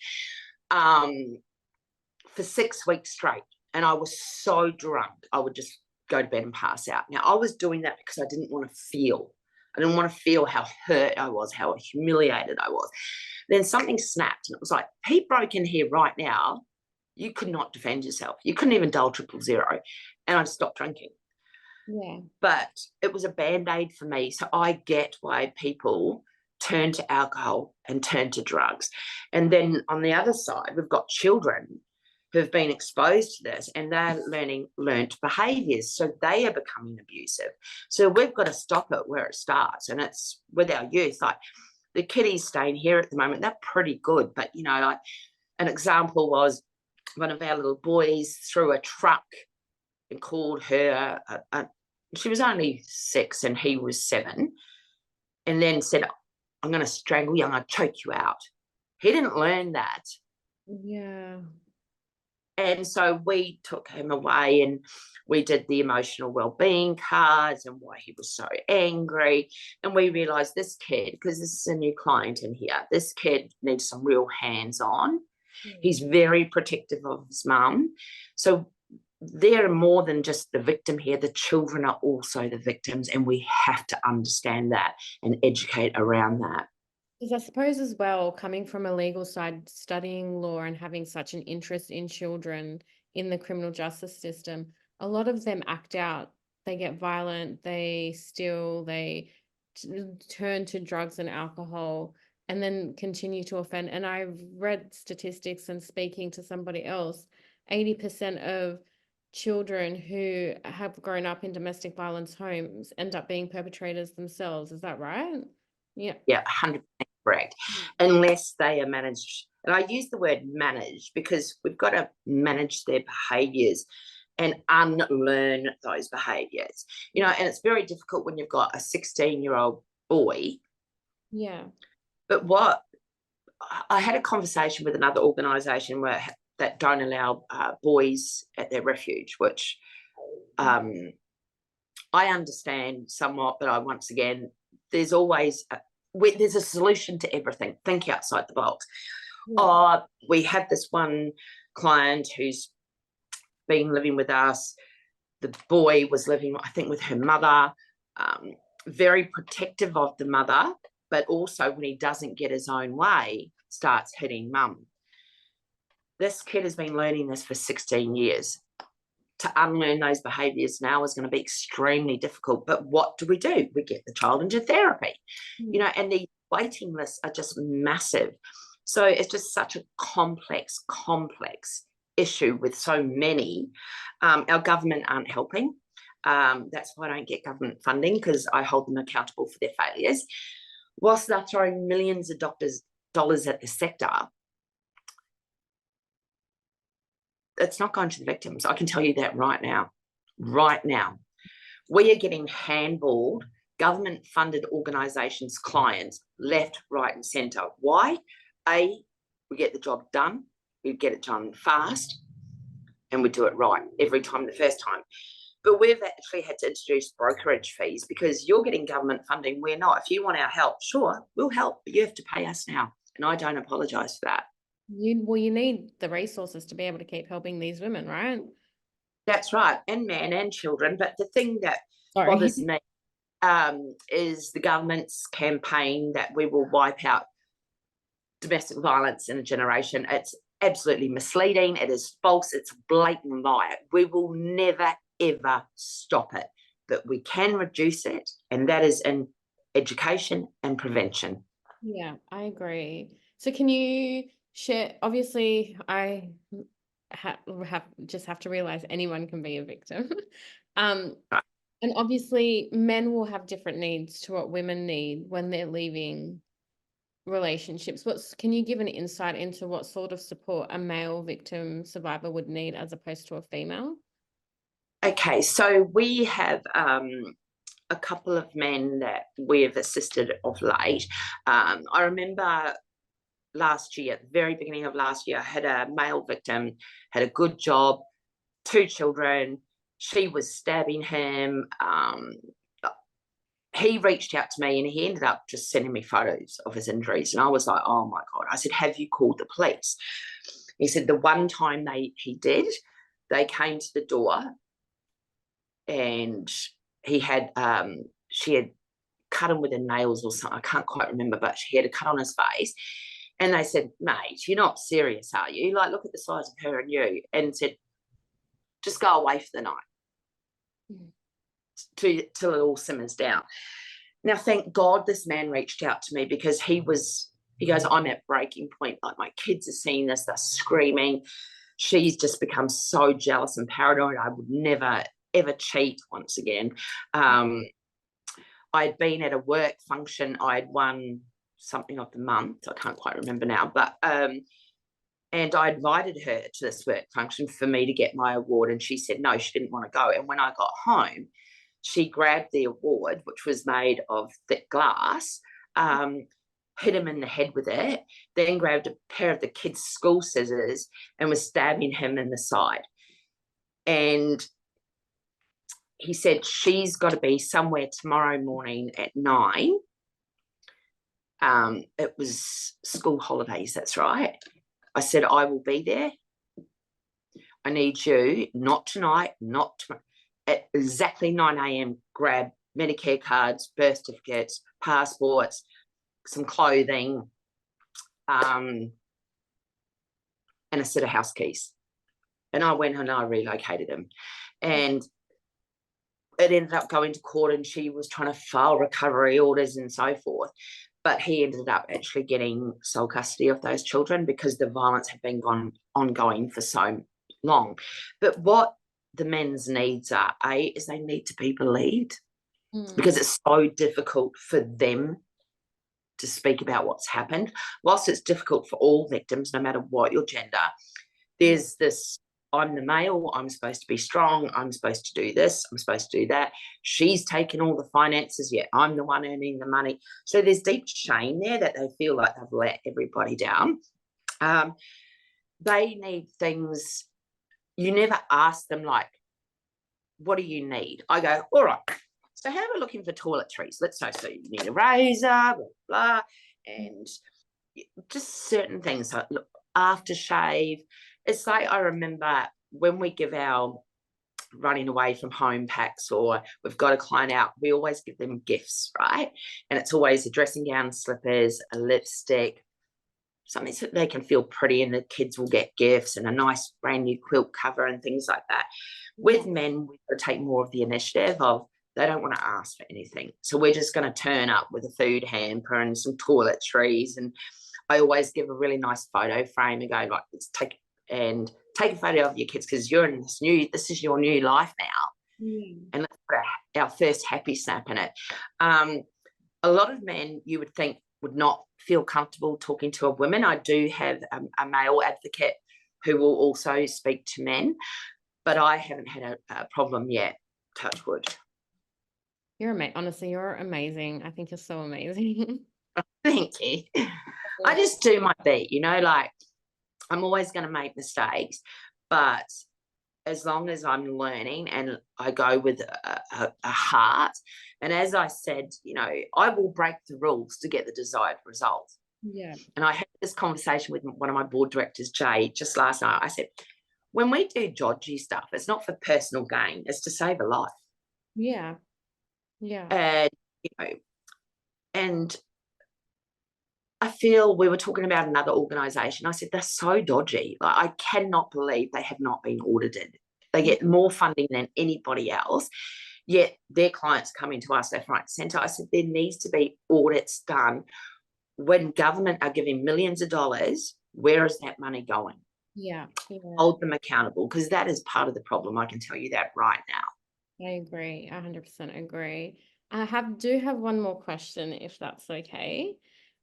for 6 weeks straight. And I was so drunk, I would just go to bed and pass out. Now, I was doing that because I didn't want to feel. I didn't want to feel how hurt I was, how humiliated I was. Then something snapped, and it was like, Pete broke in here right now. You could not defend yourself. You couldn't even dial 000. And I stopped drinking. Yeah. But it was a Band-Aid for me. So I get why people turn to alcohol and turn to drugs. And then on the other side, we've got children who've been exposed to this, and they're learnt behaviours, so they are becoming abusive. So we've got to stop it where it starts, and it's with our youth. Like the kiddies staying here at the moment, they're pretty good, but you know, like an example was one of our little boys threw a truck and called her she was only 6 and he was 7, and then said, I'm going to strangle you, I'm going to choke you out. He didn't learn that. Yeah. And so we took him away and we did the emotional well-being cards and why he was so angry. And we realised this kid, because this is a new client in here, this kid needs some real hands-on. He's very protective of his mum. So they're more than just the victim here. The children are also the victims, and we have to understand that and educate around that. Because I suppose as well, coming from a legal side, studying law and having such an interest in children in the criminal justice system, a lot of them act out. They get violent, they steal, they turn to drugs and alcohol, and then continue to offend. And I've read statistics and speaking to somebody else, 80% of children who have grown up in domestic violence homes end up being perpetrators themselves. Is that right? Yeah. Yeah, 100% correct. Unless they are managed. And I use the word manage because we've got to manage their behaviours and unlearn those behaviours. You know, and it's very difficult when you've got a 16-year-old boy. Yeah. But what I had a conversation with another organisation that don't allow boys at their refuge, which I understand somewhat, but once again, there's always there's a solution to everything. Think outside the box. Yeah. We had this one client who's been living with us. The boy was living, I think, with her mother, very protective of the mother, but also when he doesn't get his own way, starts hitting mum. This kid has been learning this for 16 years. To unlearn those behaviours now is going to be extremely difficult. But what do? We get the child into therapy, you know, and the waiting lists are just massive. So it's just such a complex issue with so many. Our government aren't helping. That's why I don't get government funding, because I hold them accountable for their failures. Whilst they're throwing millions of dollars at the sector, it's not going to the victims. I can tell you that right now. Right now. We are getting handballed, government-funded organisations, clients, left, right and centre. Why? A, we get the job done, we get it done fast, and we do it right every time the first time. But we've actually had to introduce brokerage fees because you're getting government funding, we're not. If you want our help, sure, we'll help, but you have to pay us now. And I don't apologise for that. You need the resources to be able to keep helping these women, right? That's right, and men and children. But the thing that bothers me is the government's campaign that we will wipe out domestic violence in a generation. It's absolutely misleading. It is false. It's a blatant lie. We will never, ever stop it, but we can reduce it, and that is in education and prevention. Yeah, I agree. So can you share, obviously I have to realize anyone can be a victim. And obviously men will have different needs to what women need when they're leaving relationships. Can you give an insight into what sort of support a male victim survivor would need as opposed to a female? Okay, so we have a couple of men that we've assisted of late. I remember last year, at the very beginning of last year, I had a male victim, had a good job, 2 children. She was stabbing him. He reached out to me and he ended up just sending me photos of his injuries. And I was like, oh my God. I said, have you called the police? He said the one time he did, they came to the door and she had cut him with her nails or something. I can't quite remember, but she had a cut on his face. And they said, mate, you're not serious, are you? Like, look at the size of her and you. And said, just go away for the night till it all simmers down. Now, thank God this man reached out to me because he goes, I'm at breaking point. Like, my kids are seeing this, they're screaming. she's just become so jealous and paranoid. I would never, ever cheat once again. I'd been at a work function. I'd won something of the month. I can't quite remember now, but and I invited her to this work function for me to get my award, and she said no, she didn't want to go. And when I got home, she grabbed the award, which was made of thick glass, hit him in the head with it, then grabbed a pair of the kids' school scissors and was stabbing him in the side. And he said, she's got to be somewhere tomorrow morning at 9. It was school holidays, that's right. I said, I will be there. I need you, not tonight, not tomorrow, at exactly 9 a.m, grab Medicare cards, birth certificates, passports, some clothing, and a set of house keys. And I went and I relocated him. And it ended up going to court, and she was trying to file recovery orders and so forth. But he ended up actually getting sole custody of those children because the violence had been ongoing for so long. But what the men's needs are, is they need to be believed, because it's so difficult for them to speak about what's happened. Whilst it's difficult for all victims, no matter what your gender, there's this, I'm the male, I'm supposed to be strong, I'm supposed to do this, I'm supposed to do that. She's taken all the finances, yet I'm the one earning the money. So there's deep shame there that they feel like they've let everybody down. They need things. You never ask them, like, what do you need? I go, all right, so how are we looking for toiletries? Let's say, so you need a razor, blah, blah, and just certain things like, look, aftershave. It's like, I remember when we give our running away from home packs, or we've got a client out, we always give them gifts, right? And it's always a dressing gown, slippers, a lipstick, something so they can feel pretty, and the kids will get gifts and a nice brand new quilt cover and things like that. With men, we've got to take more of the initiative of, they don't want to ask for anything. So we're just going to turn up with a food hamper and some toiletries. And I always give a really nice photo frame and go, like, let's take a photo of your kids, because you're in this is your new life now. And let's put our first happy snap in it. A lot of men, you would think, would not feel comfortable talking to a woman. I do have a male advocate who will also speak to men, but I haven't had a problem yet, touch wood. Honestly, you're amazing. I think you're so amazing. Thank you. I just do my bit, like, I'm always going to make mistakes, but as long as I'm learning and I go with a heart, and as I said, I will break the rules to get the desired result. Yeah. And I had this conversation with one of my board directors, Jay, just last night. I said, when we do dodgy stuff, it's not for personal gain, it's to save a life. Yeah. And and I feel, we were talking about another organisation. I said, they're so dodgy. Like, I cannot believe they have not been audited. They get more funding than anybody else, yet their clients come into us left, right, and centre. I said, there needs to be audits done. When government are giving millions of dollars, where is that money going? Yeah. Hold them accountable, because that is part of the problem. I can tell you that right now. I agree. 100% agree. I do have one more question, if that's okay.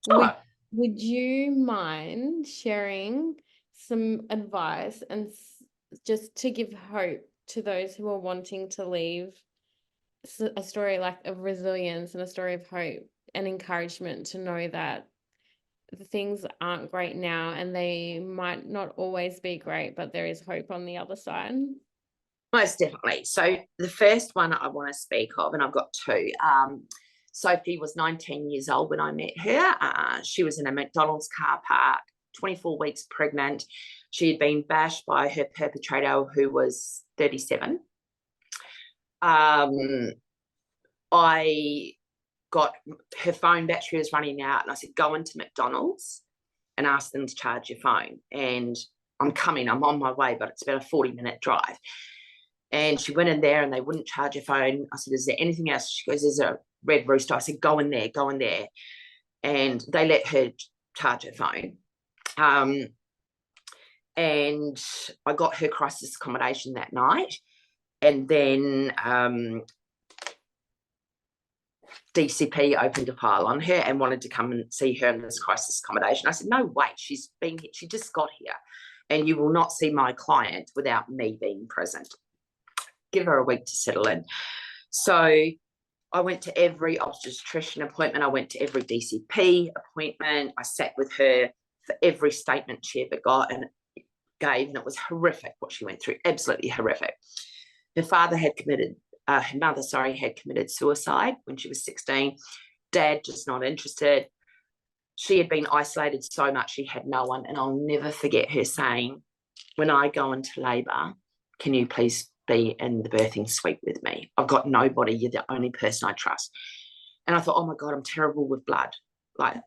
Sure. Would you mind sharing some advice and just to give hope to those who are wanting to leave, a story like of resilience and a story of hope and encouragement to know that the things aren't great now and they might not always be great, but there is hope on the other side? Most definitely. So the first one I want to speak of, and I've got two. Sophie was 19 years old when I met her. She was in a McDonald's car park, 24 weeks pregnant. She had been bashed by her perpetrator, who was 37. I got her phone battery was running out, and I said, go into McDonald's and ask them to charge your phone. And I'm on my way, but it's about a 40-minute drive. And she went in there and they wouldn't charge her phone. I said, is there anything else? She goes, there's a Red Rooster. I said, go in there. And they let her charge her phone. and I got her crisis accommodation that night. And then DCP opened a file on her and wanted to come and see her in this crisis accommodation. I said, no, wait, she just got here, and you will not see my client without me being present. Give her a week to settle in. So I went to every obstetrician appointment. I went to every DCP appointment. I sat with her for every statement she ever got and gave, and it was horrific what she went through, absolutely horrific. Her mother had committed suicide when she was 16. Dad just not interested. She had been isolated so much she had no one, and I'll never forget her saying, when I go into labour, can you please be in the birthing suite with me? I've got nobody. You're the only person I trust. And I thought, oh my God, I'm terrible with blood. And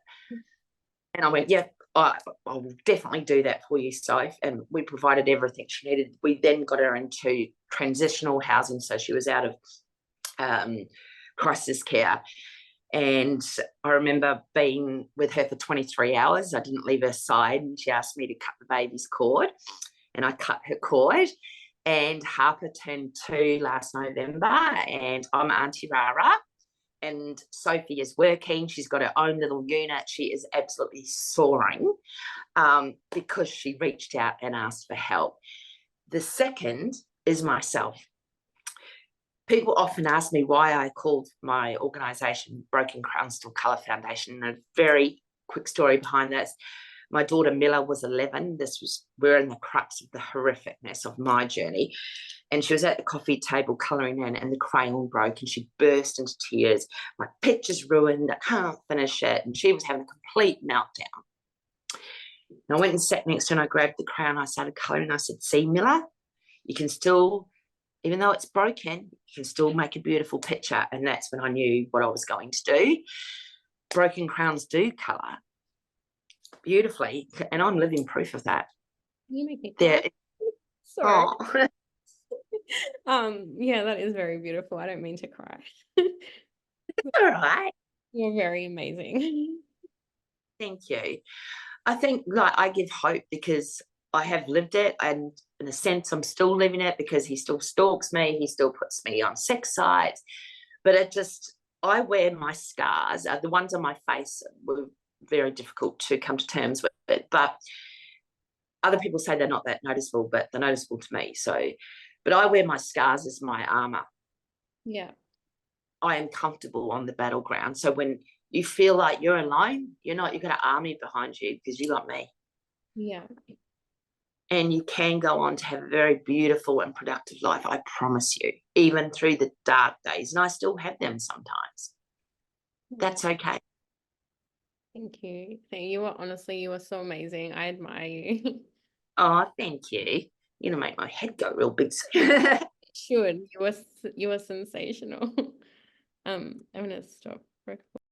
I went, yeah, I will definitely do that for you, Soph. And we provided everything she needed. We then got her into transitional housing, so she was out of crisis care. And I remember being with her for 23 hours. I didn't leave her side, and she asked me to cut the baby's cord, and I cut her cord. And Harper turned 2 last November, and I'm Auntie Rara. And Sophie is working. She's got her own little unit. She is absolutely soaring because she reached out and asked for help. The second is myself. People often ask me why I called my organisation Broken Crayons Still Colour Foundation. And a very quick story behind this. My daughter Milla was 11. We're in the crux of the horrificness of my journey. And she was at the coffee table colouring in, and the crayon broke, and she burst into tears. My picture's ruined. I can't finish it. And she was having a complete meltdown. And I went and sat next to her, and I grabbed the crayon. I started colouring. I said, see, Milla, you can still, even though it's broken, you can still make a beautiful picture. And that's when I knew what I was going to do. Broken crayons do colour beautifully, and I'm living proof of that. You make me cry. Sorry. Oh. Yeah, that is very beautiful. I don't mean to cry. All right. You're very amazing. Thank you. I think I give hope because I have lived it, and in a sense I'm still living it because he still stalks me, he still puts me on sex sites, but I wear my scars. The ones on my face were very difficult to come to terms with it, but other people say they're not that noticeable, but they're noticeable to me. But I wear my scars as my armor. Yeah. I am comfortable on the battleground. So when you feel like you're alone, you've got an army behind you because you got me. Yeah. And you can go on to have a very beautiful and productive life, I promise you, even through the dark days. And I still have them sometimes. Yeah. That's okay. Thank you. You are so amazing. I admire you. Oh, thank you. You're gonna make my head go real big. Should. You are sensational. I'm gonna stop recording.